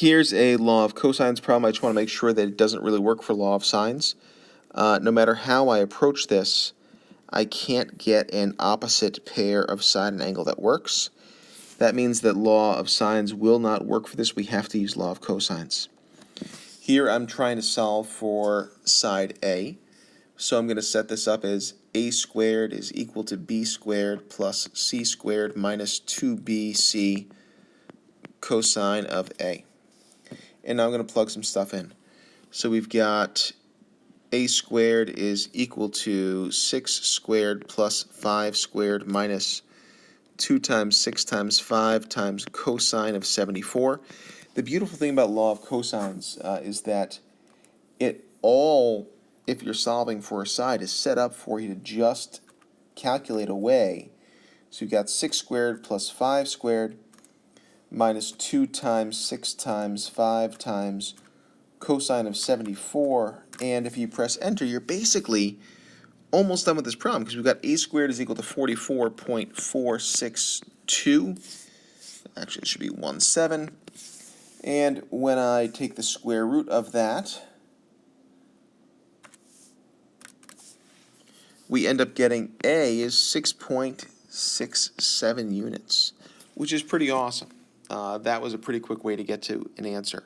Here's a law of cosines problem. I just want to make sure that it doesn't really work for law of sines. No matter how I approach this, I can't get an opposite pair of side and angle that works. That means that law of sines will not work for this. We have to use law of cosines. Here I'm trying to solve for side A. So I'm going to set this up as a squared is equal to b squared plus c squared minus 2bc cosine of a. And now I'm going to plug some stuff in. So we've got a squared is equal to 6 squared plus 5 squared minus 2 times 6 times 5 times cosine of 74. The beautiful thing about law of cosines is that it all, if you're solving for a side, is set up for you to just calculate away. So you've got 6 squared plus 5 squared minus 2 times 6 times 5 times cosine of 74, and if you press enter, you're basically almost done with this problem because we've got a squared is equal to 44.462. Actually, it should be 17. And when I take the square root of that, we end up getting A is 6.67 units, which is pretty awesome. That was a pretty quick way to get to an answer.